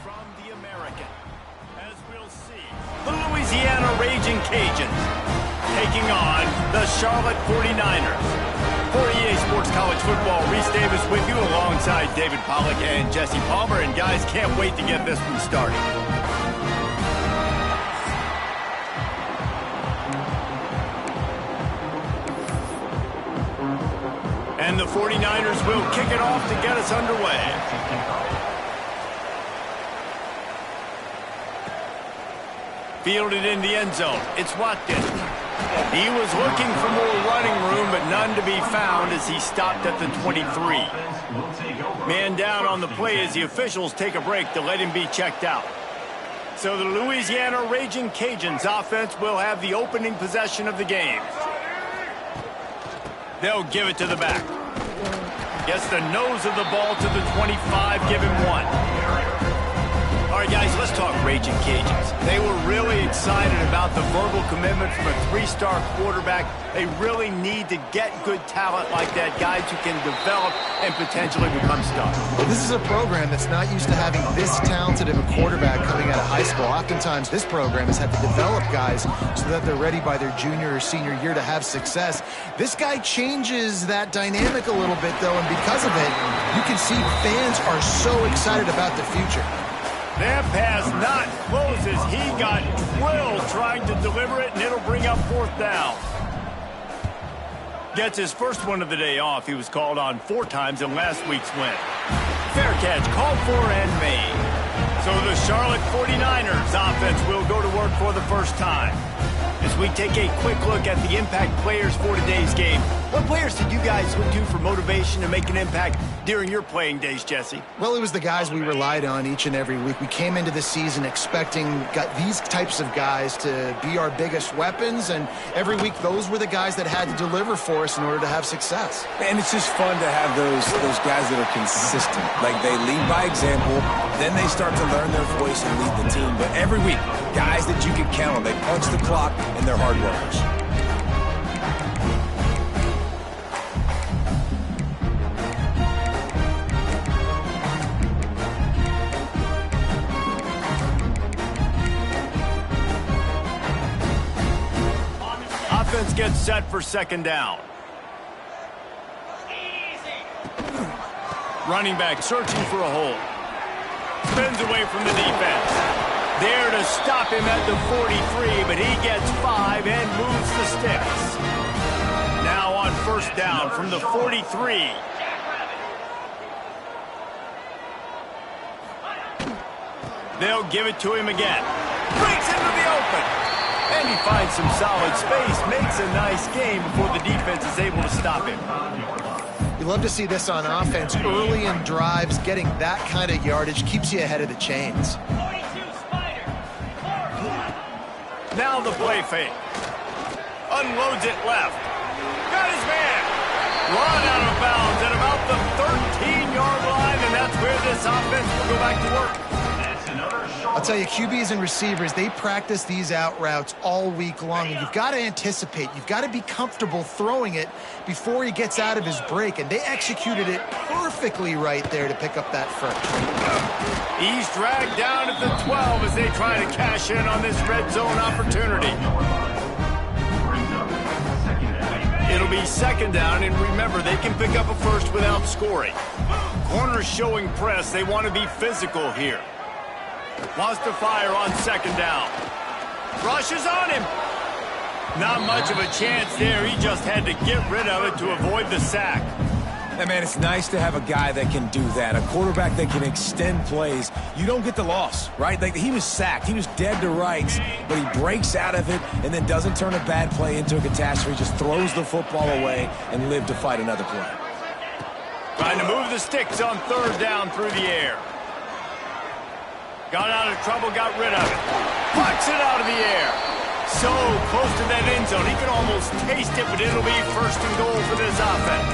from the American. As we'll see, the Louisiana Raging Cajuns taking on the Charlotte 49ers. For EA Sports College Football, Reese Davis with you alongside David Pollack and Jesse Palmer. And guys, can't wait to get this one started. And the 49ers will kick it off to get us underway. Fielded in the end zone. It's Watkins. He was looking for more running room, but none to be found as he stopped at the 23. Man down on the play as the officials take a break to let him be checked out. So the Louisiana Raging Cajuns offense will have the opening possession of the game. They'll give it to the back. Gets the nose of the ball to the 25, give him one. All right, guys, let's talk Raging Cajuns. They were really excited about the verbal commitment from a three-star quarterback. They really need to get good talent like that, guys who can develop and potentially become stars. Well, this is a program that's not used to having this talented of a quarterback coming out of high school. Oftentimes, this program has had to develop guys so that they're ready by their junior or senior year to have success. This guy changes that dynamic a little bit, though, and because of it, you can see fans are so excited about the future. That pass not close as he got drilled trying to deliver it, and it'll bring up fourth down. Gets his first one of the day off. He was called on 4 times in last week's win. Fair catch, called for and made. So the Charlotte 49ers offense will go to work for the first time. As we take a quick look at the impact players for today's game, what players did you guys look to for motivation to make an impact during your playing days, Jesse? Well, it was the guys we relied on each and every week. We came into the season expecting these types of guys to be our biggest weapons, and every week those were the guys that had to deliver for us in order to have success. And it's just fun to have those guys that are consistent. Like, they lead by example, then they start to learn their voice and lead the team. But every week, guys that you can count on, they punch the clock, and they're hard workers. Offense gets set for second down. Running back searching for a hole. Spins away from the defense. There to stop him at the 43, but he gets 5 and moves the sticks. Now on first down from the 43. They'll give it to him again. Breaks into the open. And he finds some solid space, makes a nice game before the defense is able to stop him. You love to see this on offense. Early in drives, getting that kind of yardage keeps you ahead of the chains. Now the play fake. Unloads it left. Got his man. Run out of bounds at about the 13-yard line, and that's where this offense will go back to work. I'll tell you, QBs and receivers, they practice these out routes all week long, and you've got to anticipate. You've got to be comfortable throwing it before he gets out of his break, and they executed it perfectly right there to pick up that first. He's dragged down at the 12 as they try to cash in on this red zone opportunity. It'll be second down, and remember, they can pick up a first without scoring. Corners showing press. They want to be physical here. Wants to fire on second down. Rushes on him. Not much of a chance there. He just had to get rid of it to avoid the sack. And, man, it's nice to have a guy that can do that, a quarterback that can extend plays. You don't get the loss, right? Like, he was sacked. He was dead to rights, but he breaks out of it and then doesn't turn a bad play into a catastrophe. He just throws the football away and live to fight another play. Trying to move the sticks on third down through the air. Got out of trouble, got rid of it. Pucks it out of the air. So close to that end zone. He can almost taste it, but it'll be first and goal for this offense.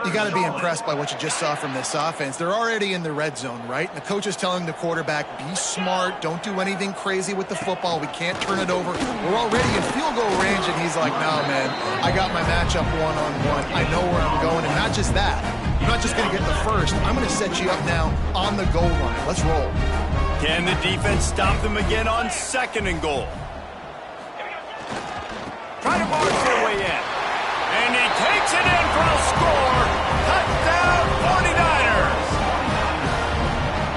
You got to be impressed by what you just saw from this offense. They're already in the red zone, right? And the coach is telling the quarterback, be smart, don't do anything crazy with the football. We can't turn it over. We're already in field goal range, and he's like, no, man, I got my matchup one-on-one. I know where I'm going, and not just that. I'm not just going to get the first. I'm going to set you up now on the goal line. Let's roll. Can the defense stop them again on 2nd and goal? Try to march their way in. And he takes it in for a score. Touchdown, 49ers.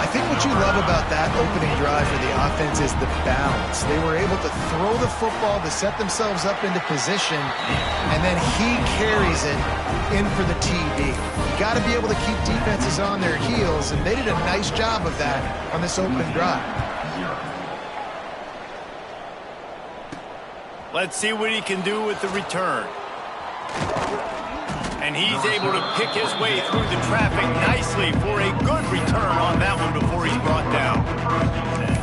I think what you love about that opening drive for the offense is the balance. They were able to throw the football to set themselves up into position, and then he carries it in for the TD. You got to be able to keep defenses on their heels, and they did a nice job of that on this opening drive. Let's see what he can do with the return. And he's able to pick his way through the traffic nicely for a good return on that one before he's brought down.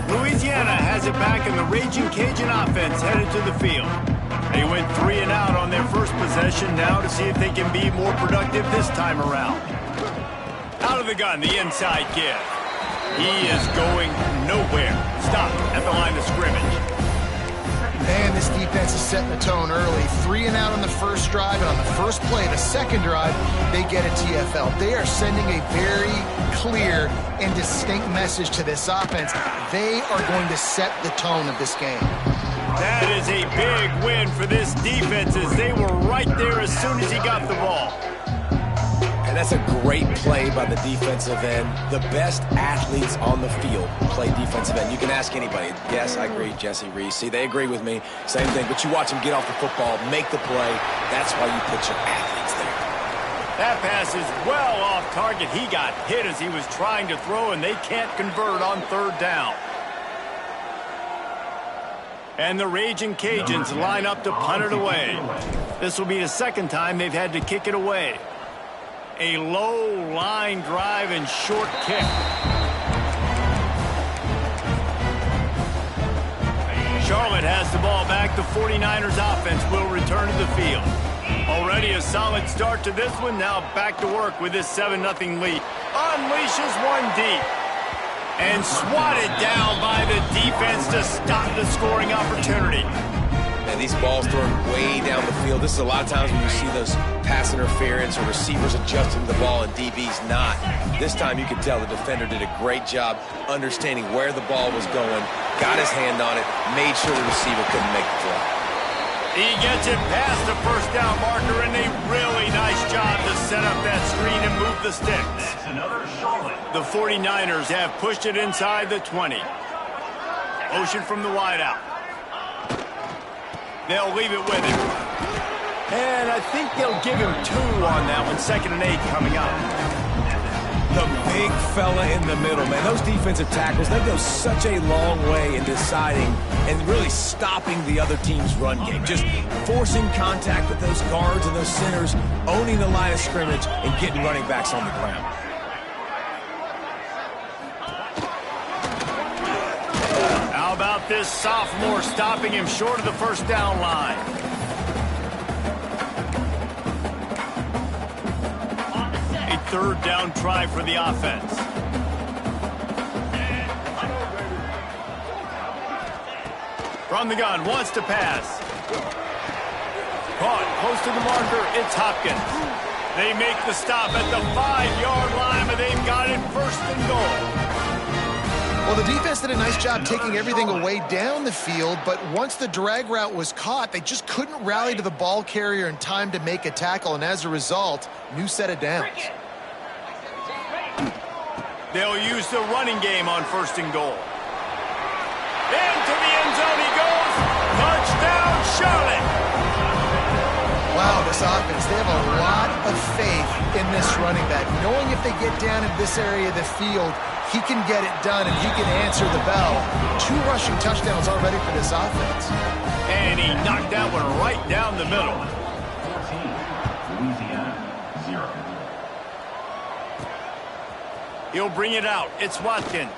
Louisiana has it back, and the Raging Cajun offense headed to the field. They went 3 and out on their first possession, now to see if they can be more productive this time around. Out of the gun, the inside give. He is going nowhere. Stop at the line of scrimmage. Man, this defense is setting the tone early. 3 and out on the first drive, and on the first play, the second drive, they get a TFL. They are sending a very clear and distinct message to this offense. They are going to set the tone of this game. That is a big win for this defense, as they were right there as soon as he got the ball. And that's a great play by the defensive end. The best athletes on the field play defensive end. You can ask anybody. Yes, I agree, Jesse Reese. See, they agree with me. Same thing. But you watch them get off the football, make the play. That's why you put your athletes there. That pass is well off target. He got hit as he was trying to throw, and they can't convert on 3rd down. And the Raging Cajuns line up to punt it away. This will be the 2nd time they've had to kick it away. A low line drive and short kick. Charlotte has the ball back. The 49ers offense will return to the field. Already a solid start to this one. Now back to work with this 7-0 lead. Unleashes one deep. And swatted down by the defense to stop the scoring opportunity. And these balls thrown way down the field. This is a lot of times when you see those pass interference or receivers adjusting the ball and DB's not. This time you could tell the defender did a great job understanding where the ball was going, got his hand on it, made sure the receiver couldn't make the throw. He gets it past the 1st down marker, and a really nice job to set up that screen and move the sticks. The 49ers have pushed it inside the 20. Motion from the wideout. They'll leave it with him. And I think they'll give him 2 on that one. 2nd and 8 coming up. The big fella in the middle, man. Those defensive tackles, they go such a long way in deciding and really stopping the other team's run game. Just forcing contact with those guards and those centers, owning the line of scrimmage, and getting running backs on the ground. How about this sophomore stopping him short of the 1st down line? A 3rd down try for the offense. From the gun, wants to pass. Caught close to the marker, it's Hopkins. They make the stop at the 5-yard line, but they've got it 1st and goal. Well, the defense did a nice job taking everything away down the field, but once the drag route was caught, they just couldn't rally to the ball carrier in time to make a tackle, and as a result, new set of downs. They'll use the running game on 1st and goal. Into the end zone he goes. Touchdown, Charlotte. Wow, this offense, they have a lot of faith in this running back, knowing if they get down in this area of the field, he can get it done and he can answer the bell. 2 rushing touchdowns already for this offense. And he knocked that one right down the middle. He'll bring it out. It's Watkins.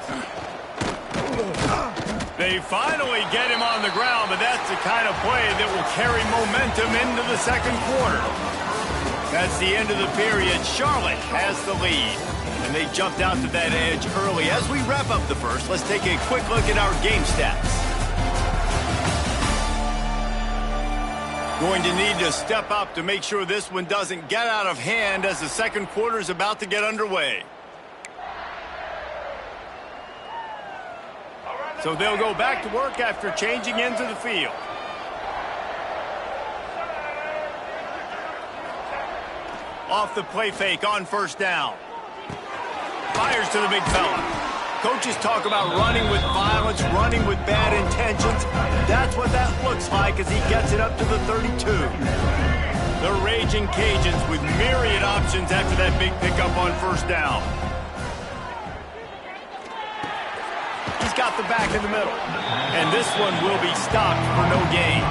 They finally get him on the ground, but that's the kind of play that will carry momentum into the 2nd quarter. That's the end of the period. Charlotte has the lead, and they jumped out to that edge early. As we wrap up the first, let's take a quick look at our game stats. Going to need to step up to make sure this one doesn't get out of hand as the second quarter is about to get underway. So they'll go back to work after changing into the field. Off the play fake on first down. Fires to the big fella. Coaches talk about running with violence, running with bad intentions. That's what that looks like as he gets it up to the 32. The Raging Cajuns with myriad options after that big pickup on first down. He's got the back in the middle. And this one will be stopped for no gain.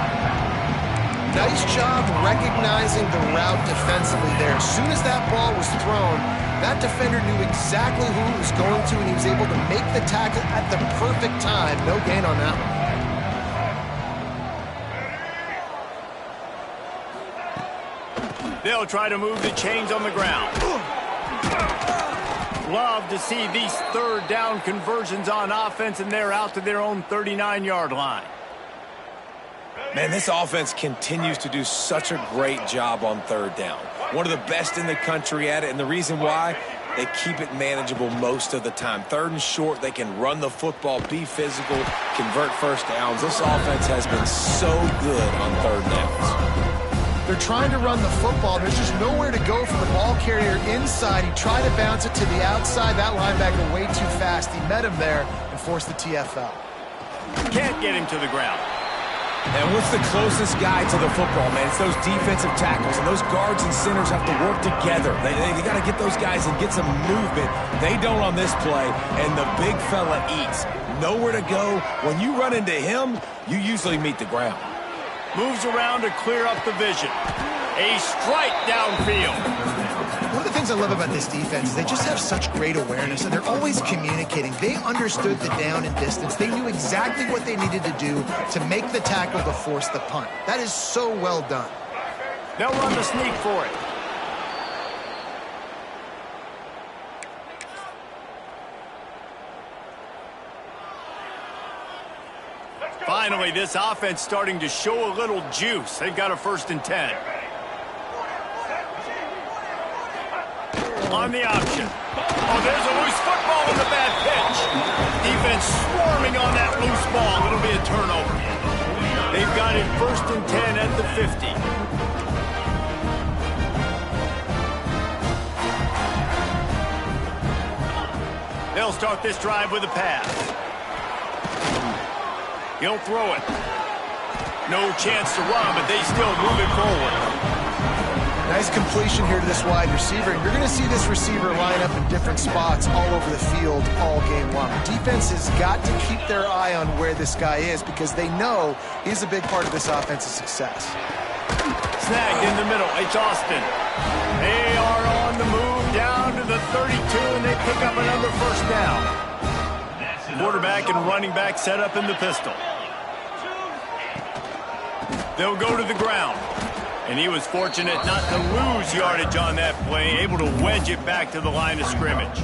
Nice job recognizing the route defensively there. As soon as that ball was thrown, that defender knew exactly who he was going to, and he was able to make the tackle at the perfect time. No gain on that one. They'll try to move the chains on the ground. Love to see these third down conversions on offense, and they're out to their own 39-yard line. Man, this offense continues to do such a great job on third down. One of the best in the country at it, and the reason why, they keep it manageable most of the time. Third and short, they can run the football, be physical, convert first downs. This offense has been so good on third downs. They're trying to run the football. There's just nowhere to go for the ball carrier inside. He tried to bounce it to the outside. That linebacker way too fast. He met him there and forced the TFL. Can't get him to the ground. And what's the closest guy to the football, man? It's those defensive tackles, and those guards and centers have to work together. They got to get those guys and get some movement. They don't on this play, and the big fella eats. Nowhere to go. When you run into him, you usually meet the ground. Moves around to clear up the vision. A strike downfield. One of the things I love about this defense is they just have such great awareness, and they're always communicating. They understood the down and distance. They knew exactly what they needed to do to make the tackle to force the punt. That is so well done. They'll run the sneak for it. Finally, this offense starting to show a little juice. They've got a 1st and 10. On the option. Oh, there's a loose football in the bad pitch. Defense swarming on that loose ball. It'll be a turnover. They've got it 1st and 10 at the 50. They'll start this drive with a pass. He'll throw it. No chance to run, but they still move it forward. Nice completion here to this wide receiver. And you're going to see this receiver line up in different spots all over the field all game long. Defense has got to keep their eye on where this guy is because they know he's a big part of this offense's success. Snagged in the middle. It's Austin. They are on the move down to the 32, and they pick up another 1st down. Quarterback and running back set up in the pistol. They'll go to the ground. And he was fortunate not to lose yardage on that play, able to wedge it back to the line of scrimmage.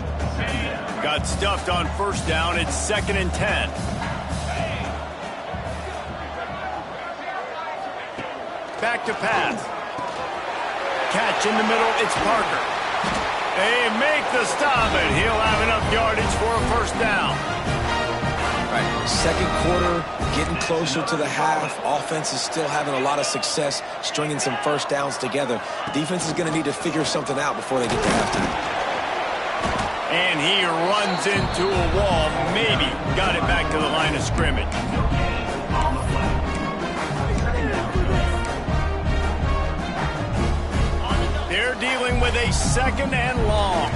Got stuffed on 1st down. It's 2nd and 10. Back to pass. Catch in the middle. It's Parker. They make the stop, and he'll have enough yardage for a 1st down. Right, second quarter, getting closer to the half. Offense is still having a lot of success stringing some 1st downs together. Defense is going to need to figure something out before they get to halftime. And he runs into a wall. Maybe got it back to the line of scrimmage. They're dealing with a 2nd and long.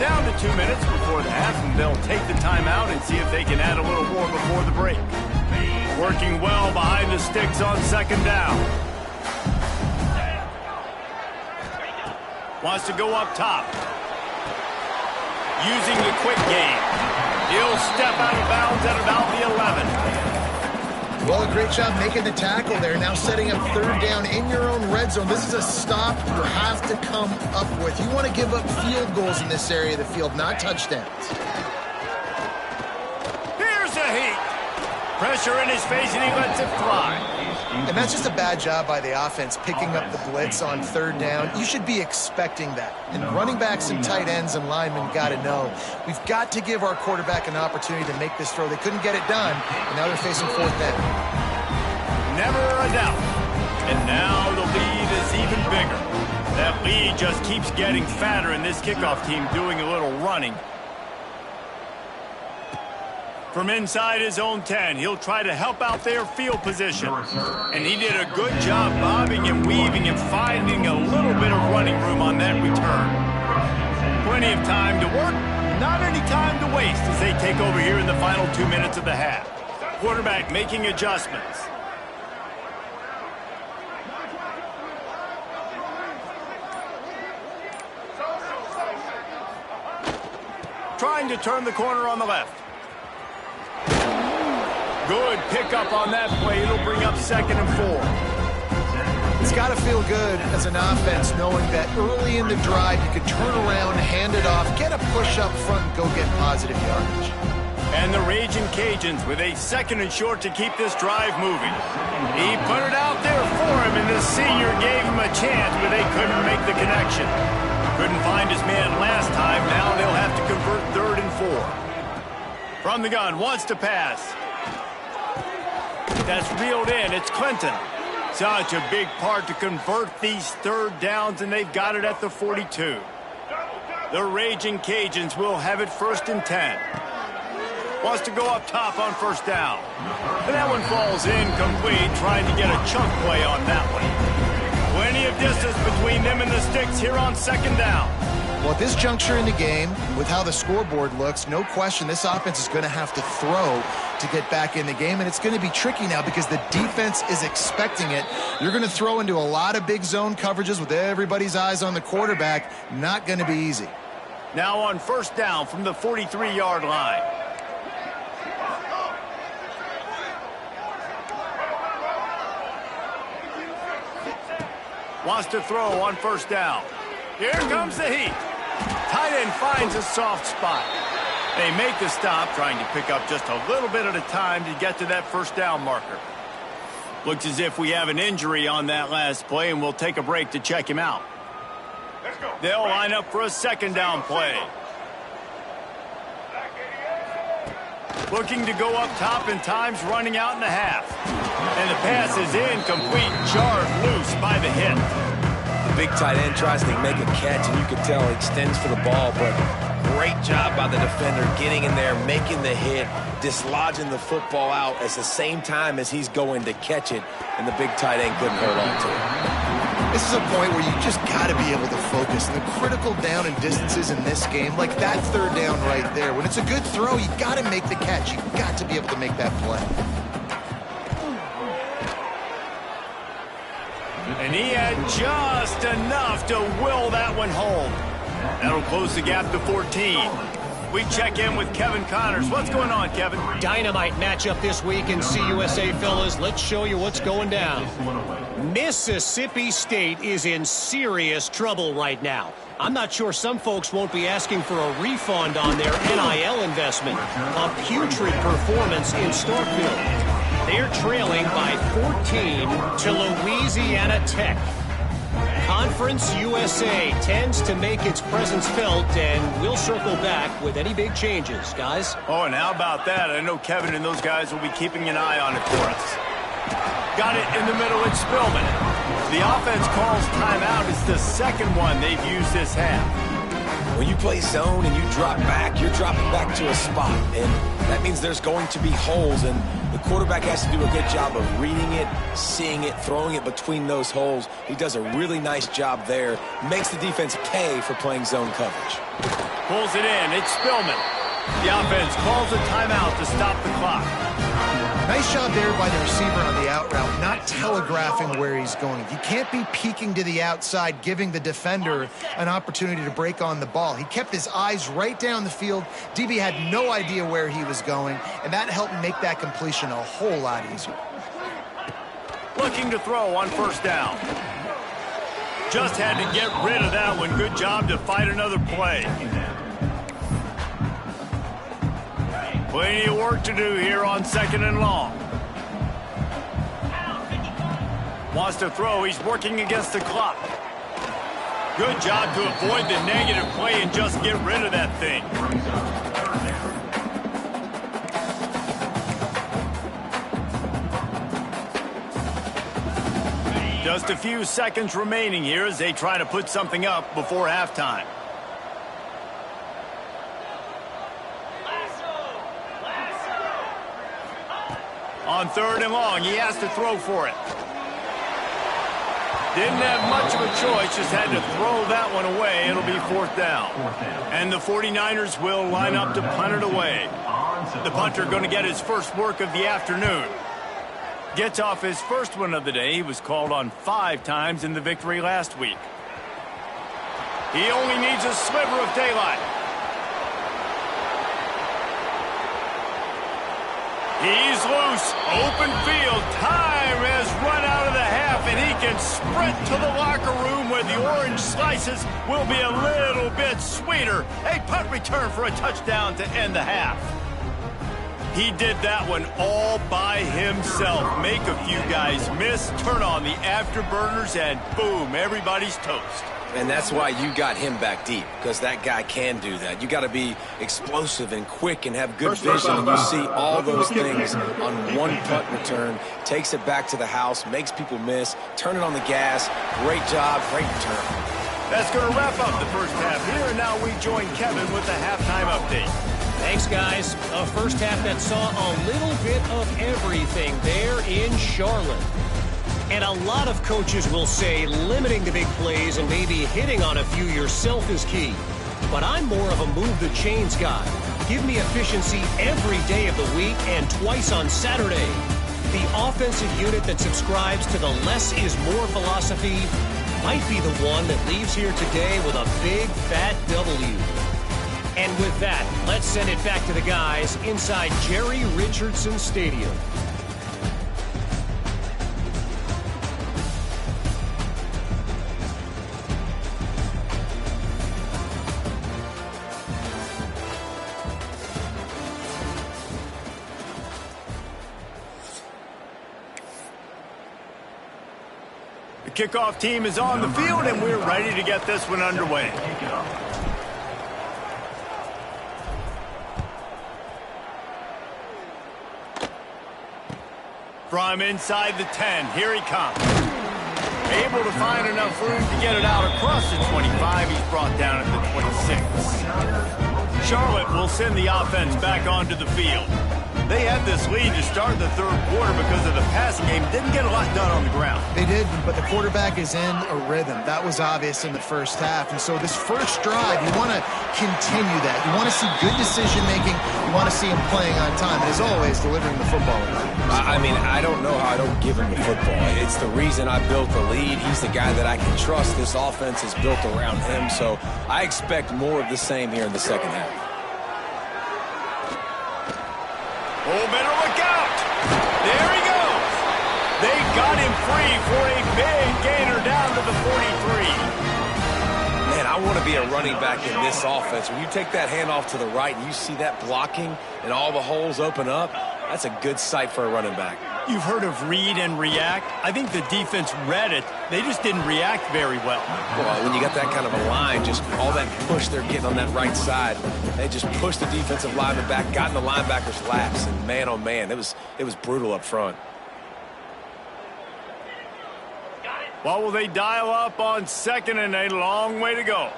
Down to 2 minutes before the half, and they'll take the timeout and see if they can add a little more before the break. Working well behind the sticks on 2nd down. Wants to go up top. Using the quick game. He'll step out of bounds at about the 11. Well, a great job making the tackle there. Now setting up 3rd down in your own red zone. This is a stop you have to come up with. You want to give up field goals in this area of the field, not touchdowns. Here's a heat. Pressure in his face, and he lets it fly. And that's just a bad job by the offense, picking up the blitz on third down. You should be expecting that. And running backs and tight ends and linemen got to know, we've got to give our quarterback an opportunity to make this throw. They couldn't get it done, and now they're facing fourth down. Never a doubt. And now the lead is even bigger. That lead just keeps getting fatter, and this kickoff team doing a little running. From inside his own 10, he'll try to help out their field position. And he did a good job bobbing and weaving and finding a little bit of running room on that return. Plenty of time to work, not any time to waste as they take over here in the final 2 minutes of the half. Quarterback making adjustments. Trying to turn the corner on the left. Good pickup on that play. It'll bring up 2nd and 4. It's got to feel good as an offense knowing that early in the drive you can turn around, hand it off, get a push up front, and go get positive yardage. And the Raging Cajuns with a 2nd and short to keep this drive moving. He put it out there for him, and the senior gave him a chance, but they couldn't make the connection. Couldn't find his man last time. Now they'll have to convert 3rd and 4. From the gun, wants to pass. That's reeled in. It's Clinton. Such a big part to convert these 3rd downs, and they've got it at the 42. The Raging Cajuns will have it 1st and 10. Wants to go up top on 1st down. And that one falls incomplete, trying to get a chunk play on that one. Plenty of distance between them and the sticks here on 2nd down. Well, at this juncture in the game, with how the scoreboard looks, no question this offense is going to have to throw to get back in the game, and it's going to be tricky now because the defense is expecting it. You're going to throw into a lot of big zone coverages with everybody's eyes on the quarterback. Not going to be easy. Now on 1st down from the 43-yard line. Wants to throw on 1st down. Here comes the heat. Tight end finds a soft spot. They make the stop, trying to pick up just a little bit at a time to get to that 1st down marker. Looks as if we have an injury on that last play, and we'll take a break to check him out. They'll line up for a 2nd down play. Looking to go up top, and time's running out in the half. And the pass is incomplete, jarred loose by the hit. The big tight end tries to make a catch, and you can tell he extends for the ball, but great job by the defender getting in there, making the hit, dislodging the football out at the same time as he's going to catch it, and the big tight end couldn't hold on to it. This is a point where you just got to be able to focus. And the critical down and distances in this game, like that 3rd down right there, when it's a good throw, you got to make the catch. You got to be able to make that play. And he had just enough to will that one home. That'll close the gap to 14. We check in with Kevin Connors. What's going on, Kevin? Dynamite matchup this week in CUSA, fellas. Let's show you what's going down. Mississippi State is in serious trouble right now. I'm not sure some folks won't be asking for a refund on their NIL investment. A putrid performance in Starkville. They're trailing by 14 to Louisiana Tech. Conference USA tends to make its presence felt, and we'll circle back with any big changes, guys. Oh, and how about that? I know Kevin and those guys will be keeping an eye on it for us. Got it in the middle, it's Spillman. The offense calls timeout. It's the 2nd one they've used this half. When you play zone and you drop back, you're dropping back to a spot, and that means there's going to be holes, and the quarterback has to do a good job of reading it, seeing it, throwing it between those holes. He does a really nice job there. Makes the defense pay for playing zone coverage. Pulls it in. It's Spillman. The offense calls a timeout to stop the clock. Nice job there by the receiver on the out route, not telegraphing where he's going. You can't be peeking to the outside, giving the defender an opportunity to break on the ball. He kept his eyes right down the field. DB had no idea where he was going, and that helped make that completion a whole lot easier. Looking to throw on 1st down. Just had to get rid of that one. Good job to fight another play. Plenty of work to do here on 2nd and long. Wants to throw. He's working against the clock. Good job to avoid the negative play and just get rid of that thing. Just a few seconds remaining here as they try to put something up before halftime. On 3rd and long, he has to throw for it. Didn't have much of a choice, just had to throw that one away. It'll be 4th down. And the 49ers will line up to punt it away. The punter going to get his first work of the afternoon. Gets off his first one of the day. He was called on 5 times in the victory last week. He only needs a sliver of daylight. He's loose. Open field. Time has run out of the half, and he can sprint to the locker room where the orange slices will be a little bit sweeter. A punt return for a touchdown to end the half. He did that one all by himself. Make a few guys miss, turn on the afterburners, and boom, everybody's toast. And that's why you got him back deep, because that guy can do that. You got to be explosive and quick and have good vision, and you see all those things on one punt return. Takes it back to the house, makes people miss, turn it on the gas. Great job, great return. That's going to wrap up the first half here, and now we join Kevin with the halftime update. Thanks, guys. A first half that saw a little bit of everything there in Charlotte. And a lot of coaches will say limiting the big plays and maybe hitting on a few yourself is key. But I'm more of a move the chains guy. Give me efficiency every day of the week and twice on Saturday. The offensive unit that subscribes to the less is more philosophy might be the one that leaves here today with a big fat W. And with that, let's send it back to the guys inside Jerry Richardson Stadium. The kickoff team is on the field, and we're ready to get this one underway. From inside the 10, here he comes. Able to find enough room to get it out across the 25. He's brought down at the 26. Charlotte will send the offense back onto the field. They had this lead to start the 3rd quarter because of the passing game. Didn't get a lot done on the ground. They did, but the quarterback is in a rhythm. That was obvious in the first half. And so this first drive, you want to continue that. You want to see good decision-making. You want to see him playing on time. And as always, delivering the football. I mean, I don't know how I don't give him the football. It's the reason I built the lead. He's the guy that I can trust. This offense is built around him. So I expect more of the same here in the second half. Oh, better look out. There he goes. They got him free for a big gainer down to the 43. Man, I want to be a running back in this offense. When you take that handoff to the right and you see that blocking and all the holes open up, that's a good sight for a running back. You've heard of read and react. I think the defense read it. They just didn't react very well. Well, when you got that kind of a line, just all that push they're getting on that right side, they just pushed the defensive lineman back, got in the linebacker's laps, and man, oh man, it was brutal up front. What will they dial up on 2nd and a long way to go?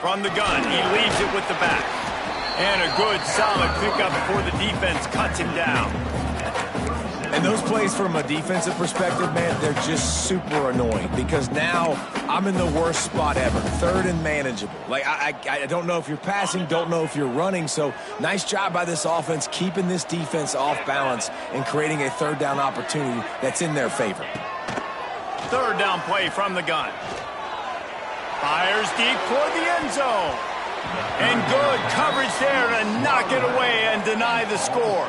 From the gun, he leaves it with the back. And a good, solid pickup before the defense cuts him down. And those plays from a defensive perspective, man, they're just super annoying because now I'm in the worst spot ever, 3rd and manageable. Like, I don't know if you're passing, don't know if you're running, so nice job by this offense keeping this defense off balance and creating a 3rd down opportunity that's in their favor. 3rd down play from the gun. Fires deep toward the end zone. And good coverage there to knock it away and deny the score.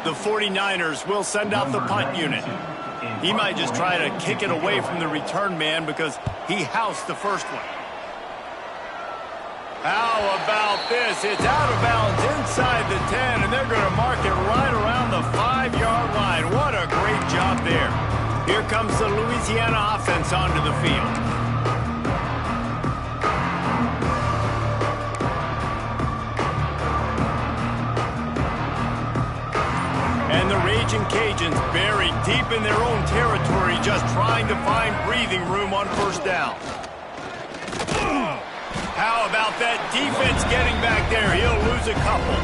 The 49ers will send out the punt unit. He might just try to kick it away from the return man because he housed the first one. How about this? It's out of bounds inside the 10, and they're going to mark it right around the 5-yard line. What a great job there. Here comes the Louisiana offense onto the field. And the Raging Cajuns buried deep in their own territory, just trying to find breathing room on first down. How about that defense getting back there? He'll lose a couple.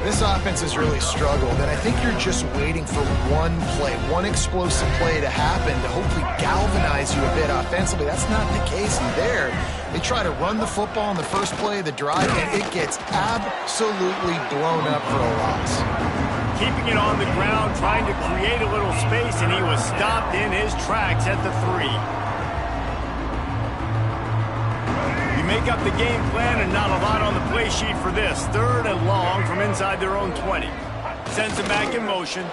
This offense has really struggled, and I think you're just waiting for one play, one explosive play to happen to hopefully galvanize you a bit offensively. That's not the case in there. They try to run the football in the first play of the drive, and it gets absolutely blown up for a loss. Keeping it on the ground, trying to create a little space, and he was stopped in his tracks at the 3. You make up the game plan and not a lot on the play sheet for this. 3rd and long from inside their own 20. Sends him back in motion.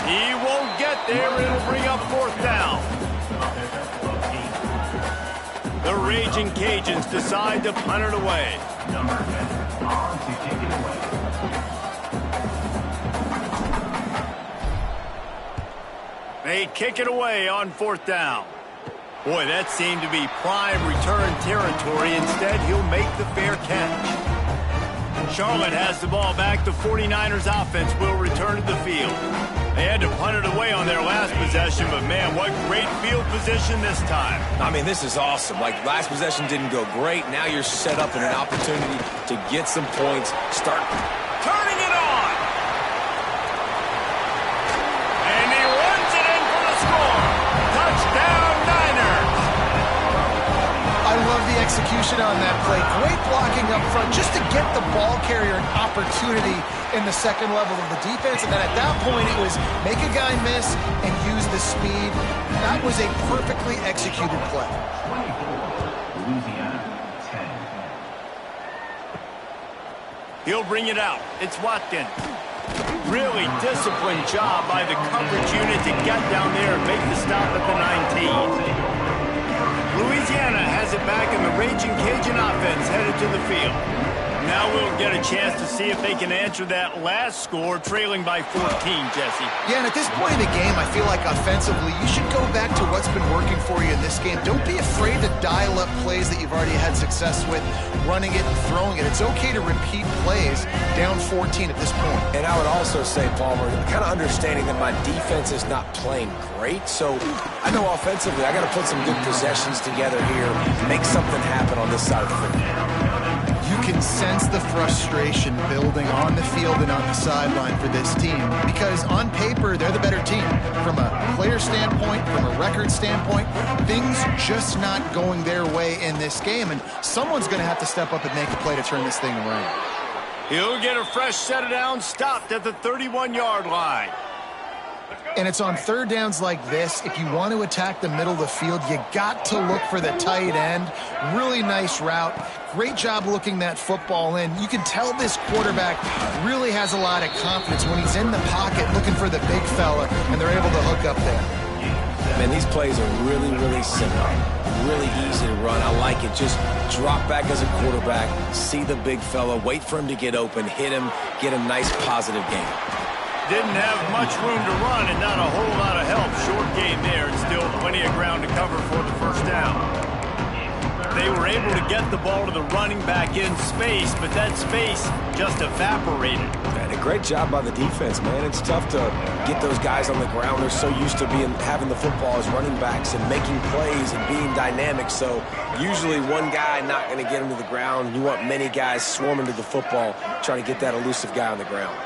He won't get there. It'll bring up 4th down. The Raging Cajuns decide to punt it away. They kick it away on 4th down. Boy, that seemed to be prime return territory. Instead, he'll make the fair catch. Charlotte has the ball back. The 49ers offense will return to the field. They had to punt it away on their last possession, but man, what great field position this time. I mean, this is awesome. Like, last possession didn't go great. Now you're set up in an opportunity to get some points, start Turning it on. And he runs it in for the score. Touchdown, Niners. I love the execution on that play. Great blocking up front just to get the ball carrier an opportunity in the second level of the defense. And then at that point, it was make a guy miss and use the speed. That was a perfectly executed play. He'll bring it out. It's Watkins. Really disciplined job by the coverage unit to get down there and make the stop at the 19. Louisiana has it back, and the Raging Cajun offense headed to the field. Now we'll get a chance to see if they can answer that last score, trailing by 14, Jesse. Yeah, and at this point in the game, I feel like offensively, you should go back to what's been working for you in this game. Don't be afraid to dial up plays that you've already had success with, running it and throwing it. It's okay to repeat plays down 14 at this point. And I would also say, Palmer, kind of understanding that my defense is not playing great, so I know offensively I got to put some good possessions together here, make something happen on this side of the field. You can sense the frustration building on the field and on the sideline for this team because on paper, they're the better team. From a player standpoint, from a record standpoint, things just not going their way in this game, and someone's going to have to step up and make a play to turn this thing around. He'll get a fresh set of downs, stopped at the 31-yard line. And it's on 3rd downs like this, if you want to attack the middle of the field, you got to look for the tight end. Really nice route. Great job looking that football in. You can tell this quarterback really has a lot of confidence when he's in the pocket looking for the big fella, and they're able to hook up there. Man, these plays are really, really simple. Really easy to run. I like it. Just drop back as a quarterback, see the big fella, wait for him to get open, hit him, get a nice positive game. Didn't have much room to run and not a whole lot of help. Short game there, and still plenty of ground to cover for the first down. They were able to get the ball to the running back in space, but that space just evaporated. Man, a great job by the defense, man. It's tough to get those guys on the ground. They're so used to having the football as running backs and making plays and being dynamic. So usually one guy not going to get him to the ground. You want many guys swarming to the football, trying to get that elusive guy on the ground.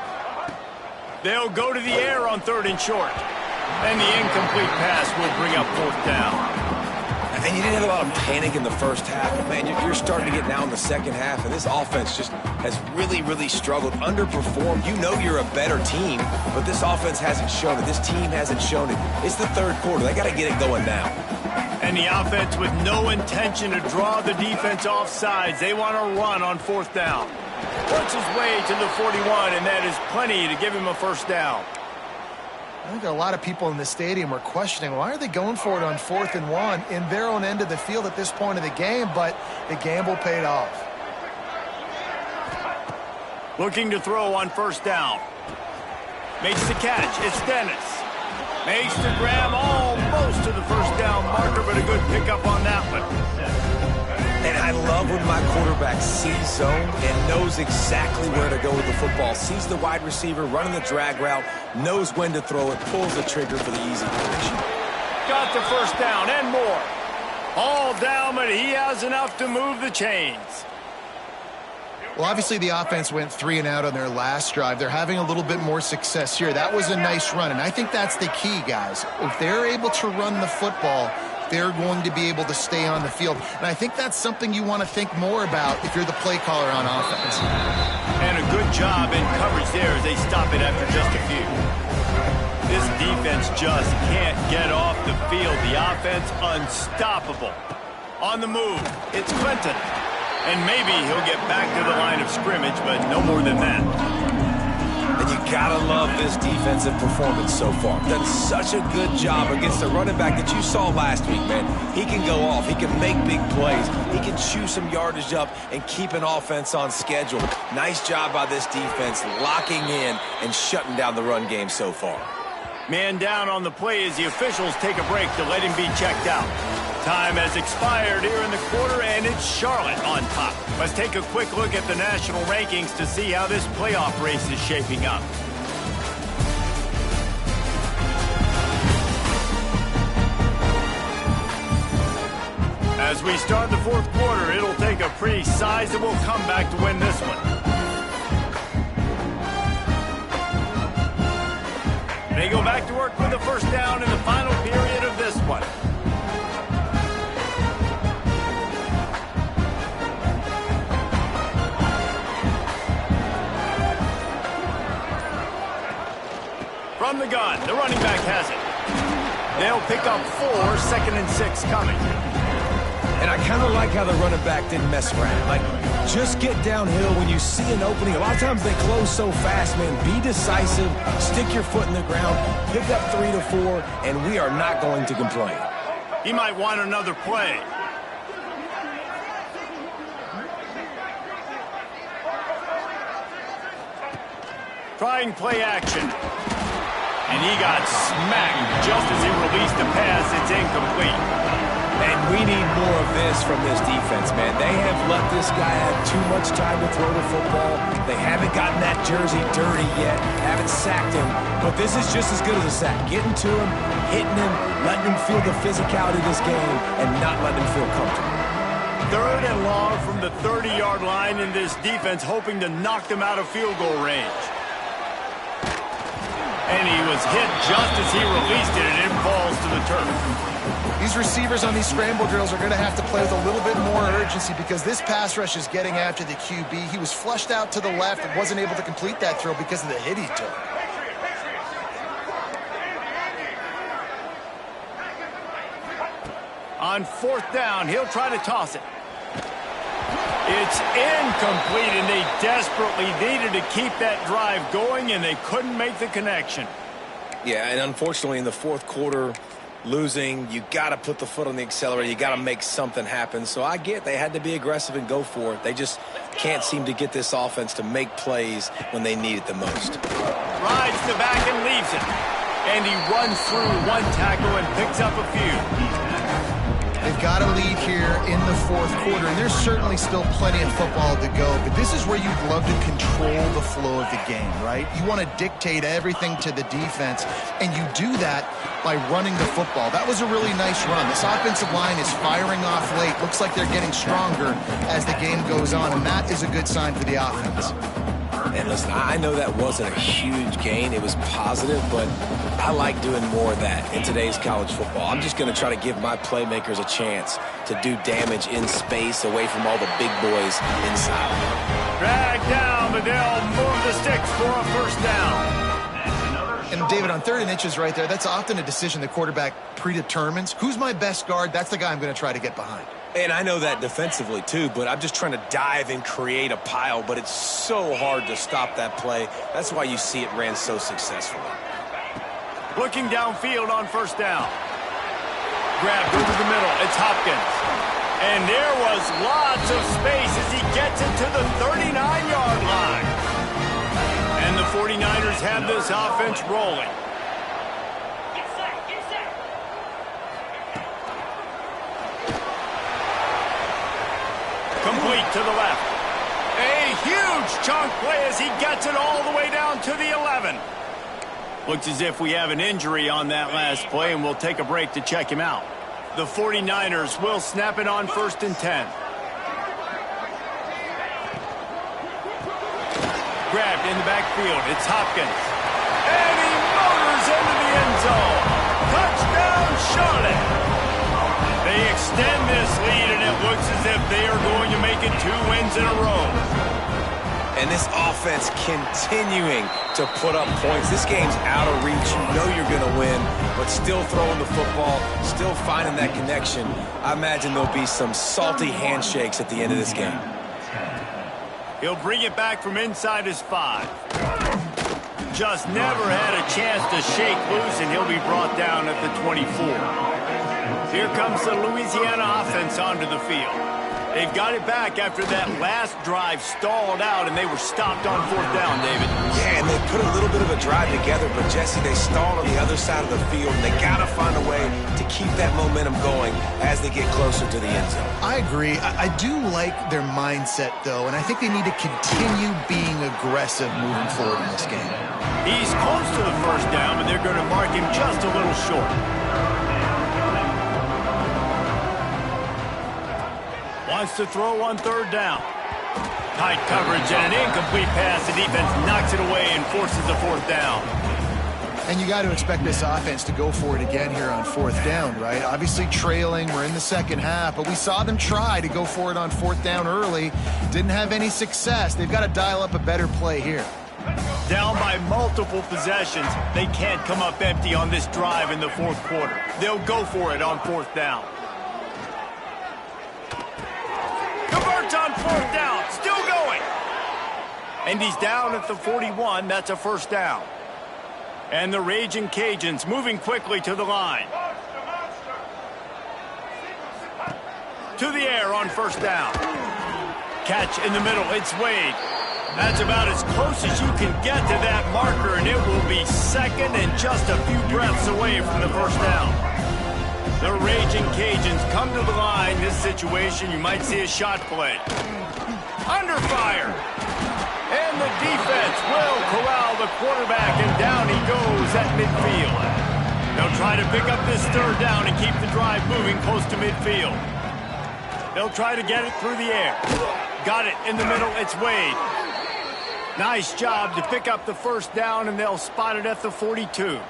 They'll go to the air on 3rd and short. And the incomplete pass will bring up 4th down. And you didn't have a lot of panic in the first half. But man, you're starting to get now in the second half, and this offense just has really, really struggled, underperformed. You know you're a better team, but this offense hasn't shown it. This team hasn't shown it. It's the 3rd quarter. They got to get it going now. And the offense with no intention to draw the defense off sides. They want to run on 4th down. Works his way to the 41, and that is plenty to give him a first down. I think a lot of people in the stadium were questioning, why are they going for it on 4th and 1 in their own end of the field at this point of the game, but the gamble paid off. Looking to throw on 1st down. Makes the catch. It's Dennis. Makes the grab almost to the 1st down marker, but a good pickup on that one. And I love when my quarterback sees zone and knows exactly where to go with the football. Sees the wide receiver running the drag route, knows when to throw it, pulls the trigger for the easy connection. Got the 1st down and more. All down, but he has enough to move the chains. Well, obviously the offense went 3 and out on their last drive. They're having a little bit more success here. That was a nice run, and I think that's the key, guys. If they're able to run the football, they're going to be able to stay on the field. And I think that's something you want to think more about if you're the play caller on offense. And a good job in coverage there as they stop it after just a few. This defense just can't get off the field. The offense unstoppable. On the move, it's Clinton. And maybe he'll get back to the line of scrimmage, but no more than that. And you gotta love this defensive performance so far. Done such a good job against the running back that you saw last week, man. He can go off. He can make big plays. He can chew some yardage up and keep an offense on schedule. Nice job by this defense locking in and shutting down the run game so far. Man down on the play as the officials take a break to let him be checked out. Time has expired here in the quarter, and it's Charlotte on top. Let's take a quick look at the national rankings to see how this playoff race is shaping up. As we start the 4th quarter, it'll take a pretty sizable comeback to win this one. They go back to work with the 1st down in the final period of this one. From the gun, the running back has it. They'll pick up 4, 2nd and 6 coming. And I kind of like how the running back didn't mess around. Like, just get downhill when you see an opening. A lot of times they close so fast, man. Be decisive, stick your foot in the ground, pick up 3 to 4, and we are not going to complain. He might want another play. Trying play action. And he got smacked just as he released the pass. It's incomplete. And we need more of this from this defense, man. They have let this guy have too much time to throw the football. They haven't gotten that jersey dirty yet, haven't sacked him. But this is just as good as a sack. Getting to him, hitting him, letting him feel the physicality of this game, and not letting him feel comfortable. 3rd and long from the 30-yard line, in this defense hoping to knock them out of field goal range. And he was hit just as he released it, and it falls to the turf. These receivers on these scramble drills are going to have to play with a little bit more urgency because this pass rush is getting after the QB. He was flushed out to the left and wasn't able to complete that throw because of the hit he took. On 4th down, he'll try to toss it. It's incomplete, and they desperately needed to keep that drive going, and they couldn't make the connection. Yeah, and unfortunately in the 4th quarter, losing, you got to put the foot on the accelerator. You got to make something happen. So I get they had to be aggressive and go for it. They just can't seem to get this offense to make plays when they need it the most. Rides the back and leaves it. And he runs through 1 tackle and picks up a few. They've got a lead here in the 4th quarter, and there's certainly still plenty of football to go, but this is where you'd love to control the flow of the game, right? You want to dictate everything to the defense, and you do that by running the football. That was a really nice run. This offensive line is firing off late. Looks like they're getting stronger as the game goes on, and that is a good sign for the offense. And listen, I know that wasn't a huge gain. It was positive, but I like doing more of that in today's college football. I'm just going to try to give my playmakers a chance to do damage in space away from all the big boys inside. Drag down, but they'll move the sticks for a 1st down. And David, on 3rd and inches right there, that's often a decision the quarterback predetermines. Who's my best guard? That's the guy I'm going to try to get behind. And I know that defensively too, but I'm just trying to dive and create a pile, but it's so hard to stop that play. That's why you see it ran so successfully. Looking downfield on first down. Grabbed over the middle. It's Hopkins. And there was lots of space as he gets it to the 39-yard line. And the 49ers have this offense rolling. Complete to the left. A huge chunk play as he gets it all the way down to the 11. Looks as if we have an injury on that last play, and we'll take a break to check him out. The 49ers will snap it on 1st and 10. Grabbed in the backfield. It's Hopkins. And he motors into the end zone. Touchdown, Charlotte. They extend this lead, and it looks as if they are going to make it 2 wins in a row. And this offense continuing to put up points. This game's out of reach. You know you're going to win, but still throwing the football, still finding that connection. I imagine there'll be some salty handshakes at the end of this game. He'll bring it back from inside his 5. Just never had a chance to shake loose, and he'll be brought down at the 24. Here comes the Louisiana offense onto the field. They've got it back after that last drive stalled out, and they were stopped on 4th down, David. Yeah, and they put a little bit of a drive together, but, Jesse, they stalled on the other side of the field, and they got to find a way to keep that momentum going as they get closer to the end zone. I agree. I do like their mindset, though, and I think they need to continue being aggressive moving forward in this game. He's close to the 1st down, but they're going to mark him just a little short. Wants to throw on 3rd down. Tight coverage and an incomplete pass. The defense knocks it away and forces a 4th down. And you got to expect this offense to go for it again here on 4th down, right? Obviously trailing. We're in the second half, but we saw them try to go for it on 4th down early. Didn't have any success. They've got to dial up a better play here. Down by multiple possessions. They can't come up empty on this drive in the 4th quarter. They'll go for it on 4th down. Converts on 4th down. Still going. And he's down at the 41. That's a 1st down. And the Raging Cajuns moving quickly to the line. To the air on 1st down. Catch in the middle. It's Wade. That's about as close as you can get to that marker, and it will be 2nd and just a few breaths away from the 1st down. The Raging Cajuns come to the line. This situation, you might see a shot play. Under fire. And the defense will corral the quarterback, and down he goes at midfield. They'll try to pick up this 3rd down and keep the drive moving close to midfield. They'll try to get it through the air. Got it in the middle. It's Wade. Nice job to pick up the 1st down, and they'll spot it at the 42.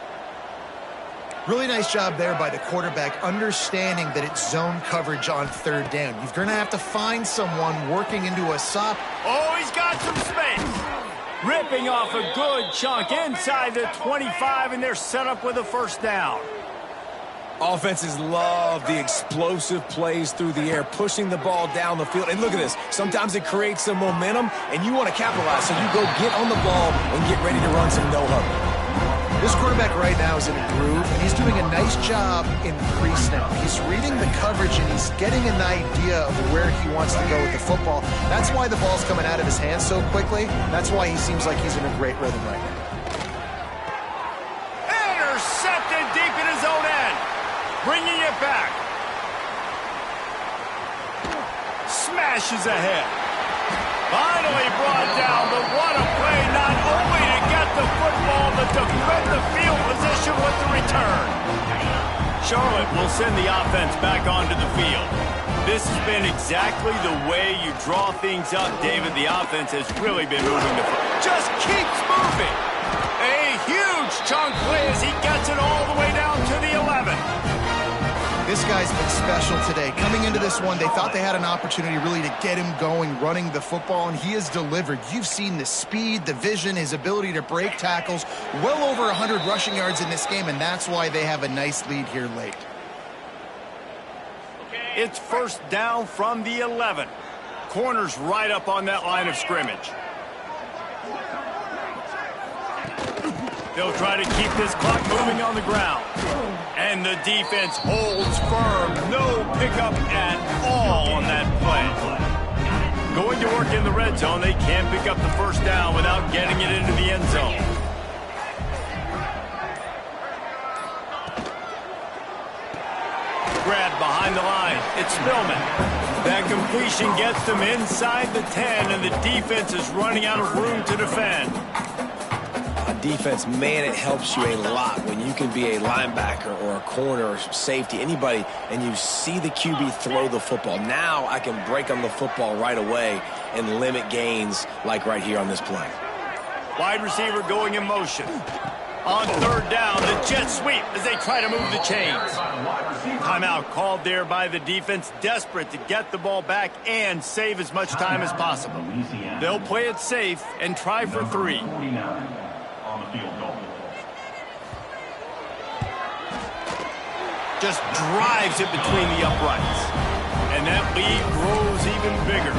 Really nice job there by the quarterback, understanding that it's zone coverage on 3rd down. You're going to have to find someone working into a sock. Oh, he's got some space. Ripping off a good chunk inside the 25, and they're set up with a 1st down. Offenses love the explosive plays through the air, pushing the ball down the field. And look at this. Sometimes it creates some momentum, and you want to capitalize. So you go get on the ball and get ready to run some no-huddle. This quarterback right now is in a groove, and he's doing a nice job in pre-snap. He's reading the coverage, and he's getting an idea of where he wants to go with the football. That's why the ball's coming out of his hands so quickly. That's why he seems like he's in a great rhythm right now. Intercepted deep in his own end. Bringing it back. Smashes ahead. Finally brought down, but what a play, not only to get the football, but to defend the field position with the return. Charlotte will send the offense back onto the field. This has been exactly the way you draw things up, David. The offense has really been moving the football. Just keeps moving. A huge chunk play as he gets it all the way down to the 11. This guy's been special today. Coming into this one, they thought they had an opportunity really to get him going, running the football, and he has delivered. You've seen the speed, the vision, his ability to break tackles. Well over 100 rushing yards in this game, and that's why they have a nice lead here late. It's 1st down from the 11. Corners right up on that line of scrimmage. They'll try to keep this clock moving on the ground. And the defense holds firm. No pickup at all on that play. Going to work in the red zone. They can't pick up the first down without getting it into the end zone. Grab behind the line. It's Spillman. That completion gets them inside the 10, and the defense is running out of room to defend. Defense, man, it helps you a lot when you can be a linebacker or a corner or safety, anybody, and you see the QB throw the football. Now I can break on the football right away and limit gains like right here on this play. Wide receiver going in motion. On third down, the jet sweep as they try to move the chains. Timeout called there by the defense, desperate to get the ball back and save as much time as possible. They'll play it safe and try for 3. Just drives it between the uprights. And that lead grows even bigger.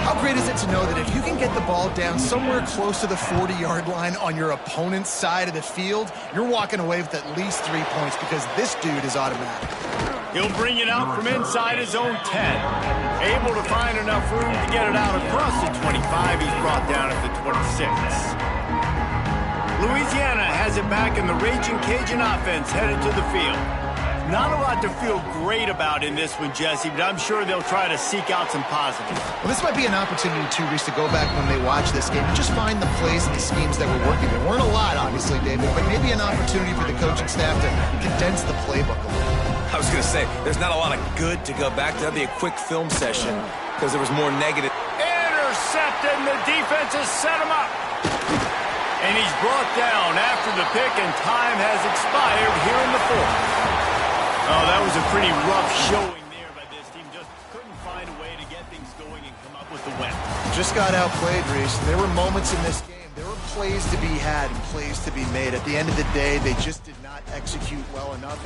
How great is it to know that if you can get the ball down somewhere close to the 40-yard line on your opponent's side of the field, you're walking away with at least 3 points because this dude is automatic. He'll bring it out from inside his own 10. Able to find enough room to get it out across the 25. He's brought down at the 26. Louisiana has it back in the Raging Cajun offense headed to the field. Not a lot to feel great about in this one, Jesse, but I'm sure they'll try to seek out some positives. Well, this might be an opportunity, too, Reese, to go back when they watch this game and just find the plays and the schemes that were working. There weren't a lot, obviously, David, but maybe an opportunity for the coaching staff to condense the playbook a little. I was going to say, there's not a lot of good to go back to. That'd be a quick film session because there was more negative. Intercepted, and the defense has set him up. And he's brought down after the pick, and time has expired here in the 4th. Oh, that was a pretty rough showing there by this team. Just couldn't find a way to get things going and come up with the win. Just got outplayed, Reese. There were moments in this game. There were plays to be had and plays to be made. At the end of the day, they just did not execute well enough.